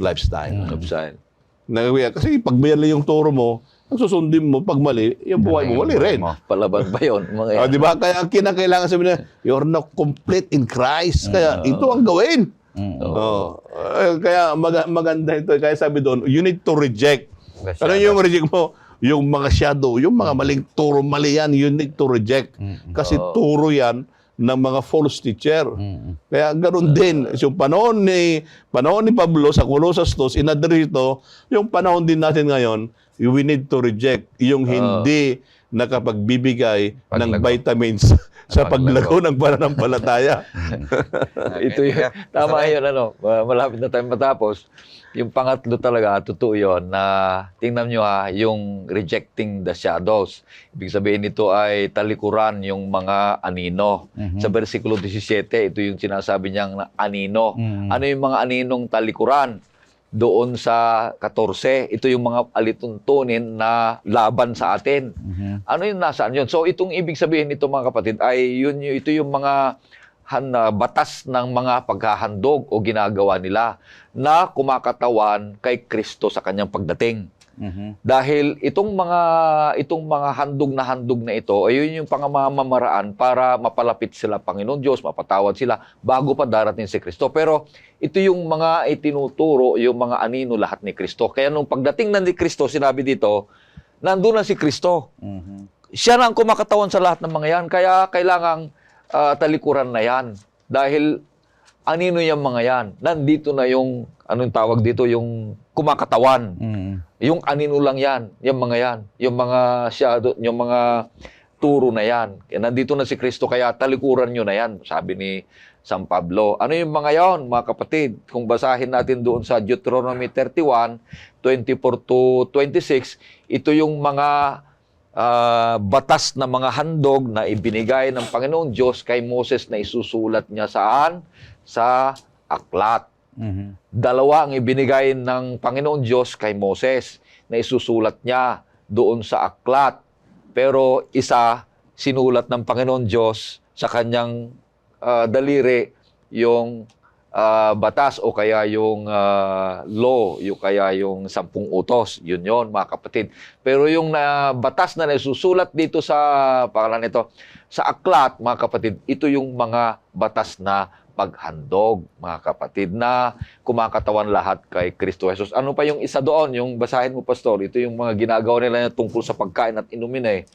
lifestyle. Lifestyle. Kasi pag mali yung turo mo, ang susundin mo, pag mali, yung buhay mo, mali rin. Palaban ba yun? Mga Di ba? Kaya ang kinakailangan sabihin na, you're not complete in Christ. Kaya ito ang gawin. Kaya maganda ito. Kaya sabi doon, you need to reject. Ano yung reject mo? Yung mga shadow, yung mga maling turo, mali yan, you need to reject. Kasi turo yan ng mga false teacher. Kaya ganoon din. Yung panahon ni Pablo sa Colossus 2, inaderito, yung panahon din natin ngayon, we need to reject yung hindi nakapagbibigay ng vitamins sa paglago ng pananampalataya. Ito yun. Tama yun, malapit na tayo matapos. Yung pangatlo talaga, totoo yun, na tingnan nyo yung rejecting the shadows. Ibig sabihin nito ay talikuran yung mga anino. Sa versikulo 17, ito yung sinasabi niyang anino. Ano yung mga aninong talikuran? Doon sa 14, ito yung mga alituntunin na laban sa atin. Ano yung nasaan yun? So itong ibig sabihin nito mga kapatid ay ito yung mga batas ng mga paghahandog o ginagawa nila na kumakatawan kay Kristo sa kanyang pagdating. Dahil itong mga handog na ito ay yun yung pangamamaraan para mapalapit sila Panginoon Diyos, mapatawad sila bago pa darating si Kristo. Pero ito yung mga itinuturo, yung mga anino lahat ni Kristo. Kaya nung pagdating na ni Kristo, sinabi dito, nandun na si Kristo. Siya na ang kumakatawan sa lahat ng mga yan. Kaya kailangang talikuran na yan. Dahil anino yung mga yan? Nandito na yung, anong tawag dito, yung kumakatawan. Yung anino lang yan, yung mga yan, yung mga shadow, yung mga turo na yan. Kaya nandito na si Kristo, kaya talikuran nyo na yan, sabi ni San Pablo. Ano yung mga yon, mga kapatid? Kung basahin natin doon sa Deuteronomy 31, 24 to 26, ito yung mga batas na mga handog na ibinigay ng Panginoong Diyos kay Moses na isusulat niya saan? Sa aklat. Dalawa ang ibinigay ng Panginoon Diyos kay Moses na isusulat niya doon sa aklat. Pero isa, sinulat ng Panginoon Diyos sa kanyang daliri yung batas o kaya yung law, yung kaya yung 10 utos. Yun yon mga kapatid. Pero yung batas na nasusulat dito sa pangalan nito, sa aklat, mga kapatid, ito yung mga batas na paghandog, mga kapatid, na kumakatawan lahat kay Kristo Jesus. Ano pa yung isa doon? Yung basahin mo, Pastor, ito yung mga ginagawa nila tungkol sa pagkain at inumin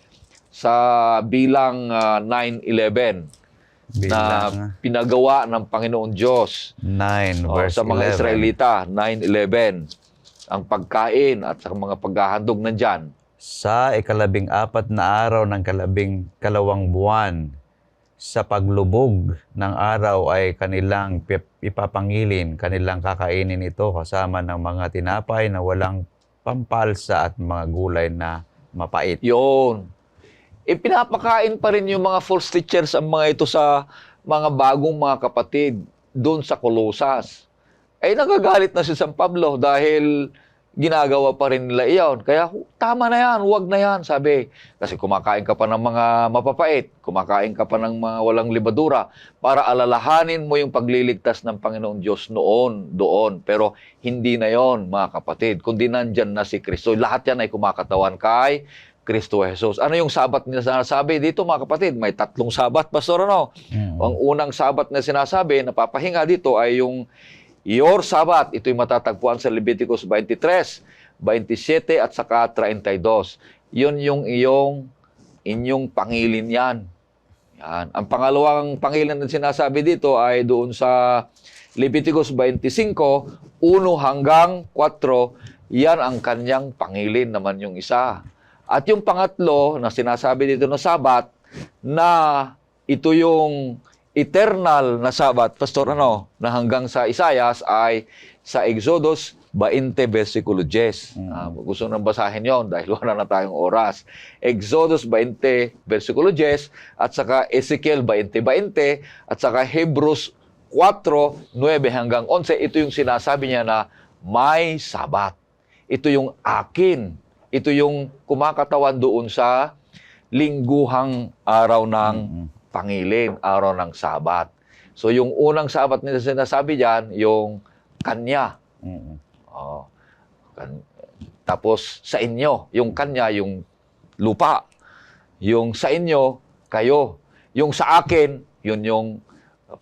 sa bilang 9:11 na pinagawa ng Panginoon Diyos 9 verse sa mga 11. Israelita, 9:11. Ang pagkain at sa mga paghahandog nandyan. Sa 14 na araw ng 12 buwan, sa paglubog ng araw ay kanilang ipapangilin, kanilang kakainin ito kasama ng mga tinapay na walang pampalsa at mga gulay na mapait. Yun. Pinapakain pa rin yung mga false teachers ang mga ito sa mga bagong mga kapatid doon sa Colossus. Nagagalit na si San Pablo dahil ginagawa pa rin nila iyon. Kaya tama na yan, huwag na yan, sabi. Kasi kumakain ka pa ng mga mapapait, kumakain ka pa ng mga walang libadura para alalahanin mo yung pagliligtas ng Panginoong Diyos doon. Pero hindi na yon, mga kapatid, kundi nandyan na si Kristo. Lahat yan ay kumakatawan kay Kristo Jesus. Ano yung sabat na sinasabi dito, mga kapatid? May 3 sabat, Pastor, ano? Ang unang sabat na sinasabi, napapahinga dito ay yung your Sabat. Ito'y matatagpuan sa Leviticus 23, 27 at saka 32. Yun yung inyong pangilin yan. Ang pangalawang pangilin na sinasabi dito ay doon sa Leviticus 25, 1 hanggang 4. Yan ang kanyang pangilin naman yung isa. At yung pangatlo na sinasabi dito na Sabat, na ito yung eternal na Sabat, Pastor, na hanggang sa Isaias ay sa Exodus 20, versikulo 10. Gusto nang basahin yon dahil wala na tayong oras. Exodus 20, versikulo 10, at saka Ezekiel 20:20, at saka Hebrews 4, 9 hanggang 11. Ito yung sinasabi niya na may Sabat. Ito yung akin. Ito yung kumakatawan doon sa lingguhang araw ng pangilin, araw ng Sabat. So yung unang Sabat na sinasabi diyan, yung kanya. Mm. Oh, tapos sa inyo, yung kanya, yung lupa. Yung sa inyo, kayo. Yung sa akin, yun yung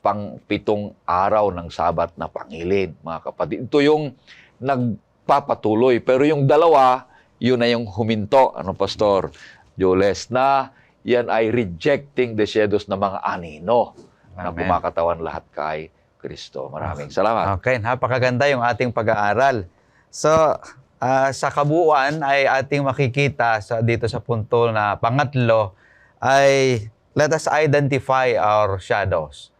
pang-pitong araw ng Sabat na pangilin, mga kapatid. Ito yung nagpapatuloy. Pero yung dalawa, yun na yung huminto. Ano, Pastor Joles? Na yan ay rejecting the shadows ng mga anino na Amen. kumakatawan lahat kay Kristo. Maraming salamat. Okay, napakaganda yung ating pag-aaral. So, sa kabuuan ay ating makikita dito sa punto na pangatlo ay let us identify our shadows.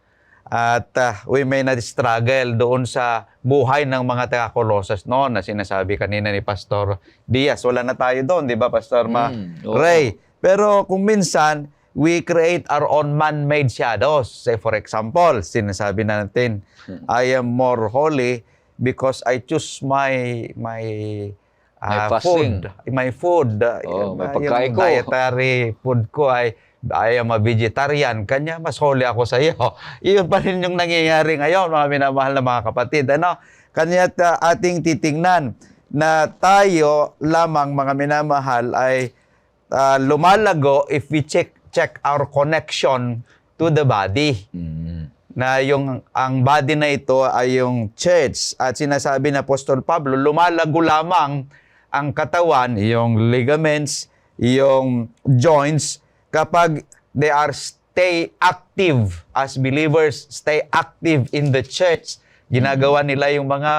At we may not struggle doon sa buhay ng mga taga-Colossus noon na sinasabi kanina ni Pastor Diaz. Wala na tayo doon, di ba, Pastor Oo. Ray? Pero kung minsan, we create our own man-made shadows. Say for example, sinasabi natin, I am more holy because I choose my fasting. food. My food. May Yung pagkain ko. dietary food ko ay I am a vegetarian. Kanya, mas holy ako sa iyo. Iyon pa rin yung nangyayari ngayon, mga minamahal na mga kapatid. Ano? Kanya ating titingnan na tayo lamang, mga minamahal, ay lumalago if we check our connection to the body. Na ang body na ito ay yung church. At sinasabi na Apostol Pablo, lumalago lamang ang katawan, yung ligaments, yung joints, kapag they are stay active as believers, stay active in the church. Ginagawa nila yung mga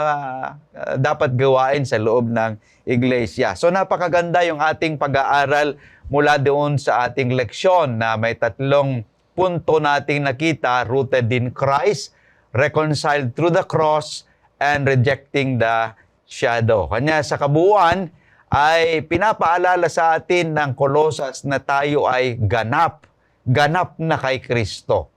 dapat gawain sa loob ng iglesia. So napakaganda yung ating pag-aaral mula doon sa ating leksyon na may tatlong punto nating nakita, rooted in Christ, reconciled through the cross, and rejecting the shadow. Kanya sa kabuuan ay pinapaalala sa atin ng Colossus na tayo ay ganap na kay Kristo.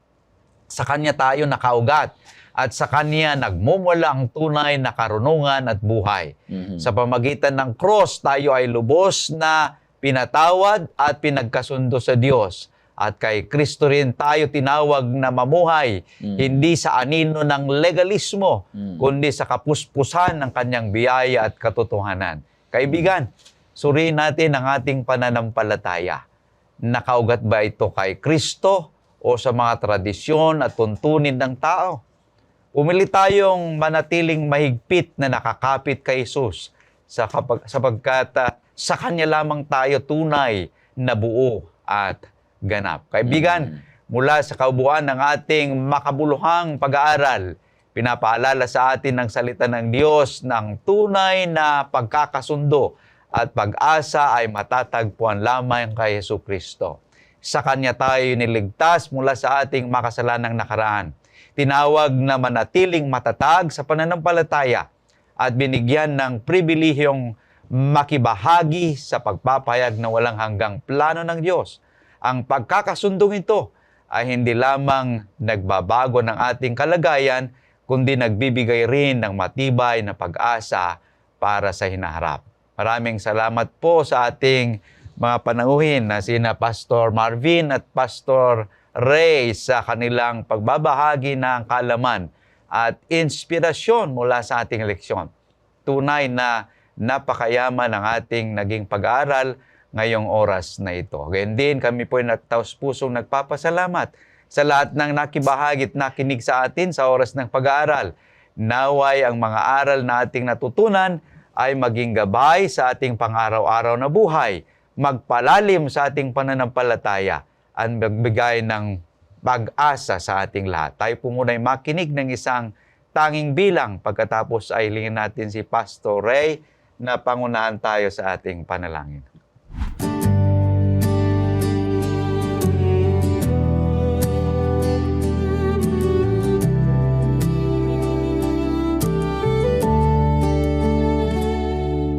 Sa Kanya tayo nakaugat at sa Kanya nagmumula ang tunay na karunungan at buhay. Sa pamagitan ng cross, tayo ay lubos na pinatawad at pinagkasundo sa Diyos. At kay Kristo rin tayo tinawag na mamuhay, hindi sa anino ng legalismo, kundi sa kapuspusan ng Kanyang biyaya at katotohanan. Kaibigan, suriin natin ang ating pananampalataya. Nakaugat ba ito kay Kristo o sa mga tradisyon at tuntunin ng tao? Pumili tayong manatiling mahigpit na nakakapit kay Jesus sapagkat sa Kanya lamang tayo tunay na buo at ganap. Kaibigan, mula sa kaubuan ng ating makabuluhang pag-aaral, pinapaalala sa atin ng salita ng Diyos ng tunay na pagkakasundo at pag-asa ay matatagpuan lamang kay Jesucristo. Sa Kanya tayo niligtas mula sa ating makasalanang nakaraan. Tinawag na manatiling matatag sa pananampalataya at binigyan ng pribilehiyong makibahagi sa pagpapahayag na walang hanggang plano ng Diyos. Ang pagkakasundong ito ay hindi lamang nagbabago ng ating kalagayan, kundi nagbibigay rin ng matibay na pag-asa para sa hinaharap. Maraming salamat po sa ating mga panauhin na sina Pastor Marvin at Pastor Ray sa kanilang pagbabahagi ng kaalaman at inspirasyon mula sa ating leksyon. Tunay na napakayaman ang ating naging pag-aaral ngayong oras na ito. Gayon din, kami po ay taos-pusong nagpapasalamat sa lahat ng nakibahagi at nakinig sa atin sa oras ng pag-aaral. Naway ang mga aral na ating natutunan ay maging gabay sa ating pang-araw-araw na buhay, magpalalim sa ating pananampalataya, at magbigay ng pag-asa sa ating lahat. Tayo po muna ay makinig ng isang tanging bilang, pagkatapos ay lingin natin si Pastor Ray na pangunahan tayo sa ating panalangin.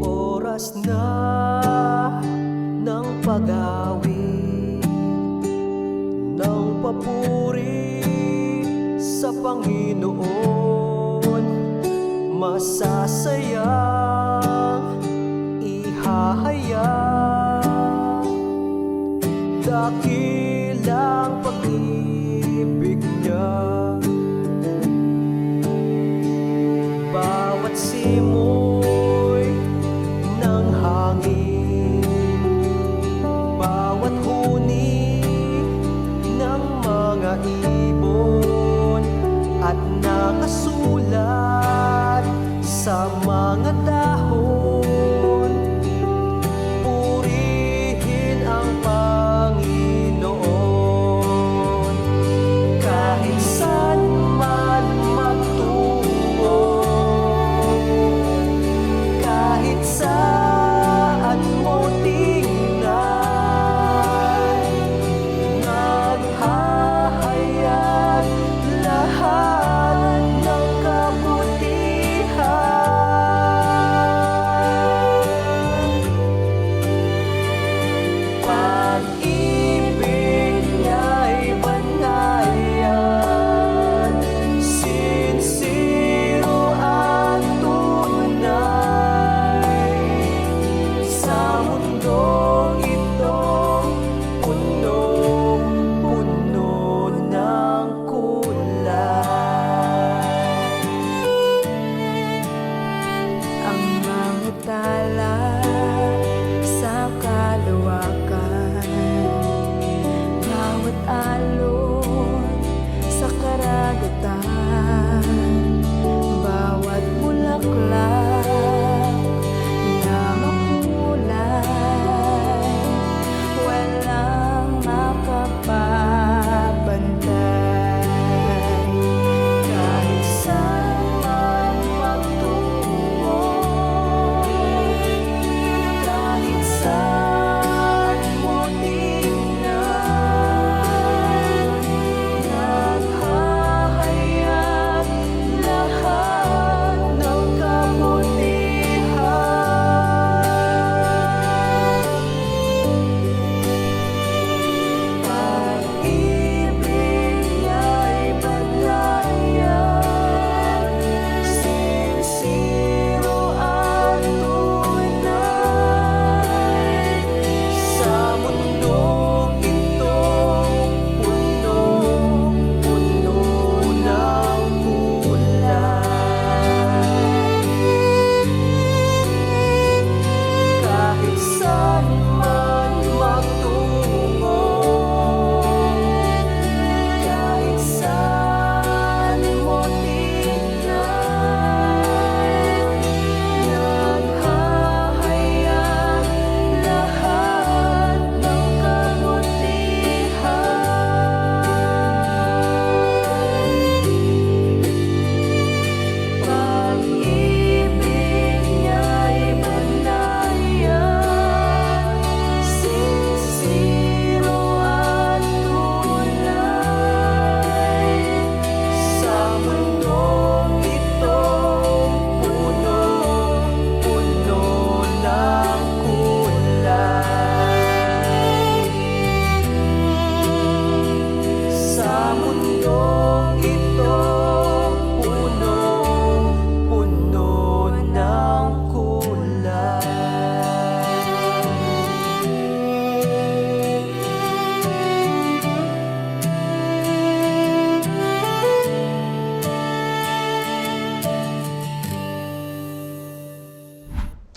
Oras na ng pag-awit ng papuri sa Panginoon, masasayang ihahayag, dakilang pag-ibig niya.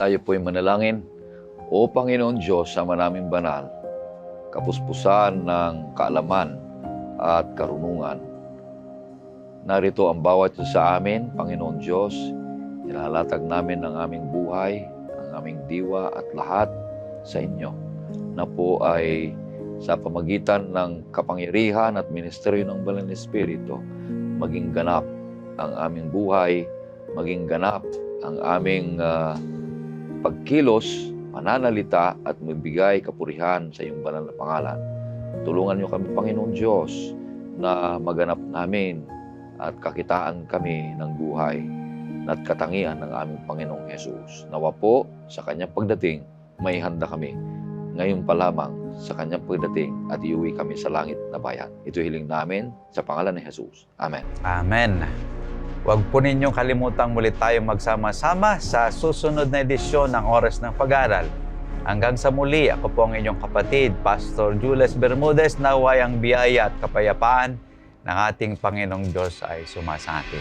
Tayo po'y manalangin. O Panginoon Diyos, sama naming banal, kapuspusan ng kaalaman at karunungan. Narito ang bawat isa sa amin, Panginoon Diyos. Nilalatag namin ang aming buhay, ang aming diwa at lahat sa inyo, na po ay sa pamagitan ng kapangyarihan at ministeryo ng Banal na Espiritu, maging ganap ang aming buhay, maging ganap ang aming pagkilos, pananalita at magbigay kapurihan sa iyong banal na pangalan. Tulungan niyo kami, Panginoon Diyos, na maganap namin at kakitaan kami ng buhay at katangian ng aming Panginoong Hesus. Nawa po sa kanyang pagdating, may handa kami ngayon pa lamang sa kanyang pagdating at iuwi kami sa langit na bayan. Ito hiling namin sa pangalan ni Hesus. Amen. Amen. Huwag po ninyong kalimutang muli tayong magsama-sama sa susunod na edisyon ng Oras ng Pag-aaral. Hanggang sa muli, ako po ang inyong kapatid, Pastor Jules Bermudez, naway ang biyaya at kapayapaan ng ating Panginoong Diyos ay sumasangati.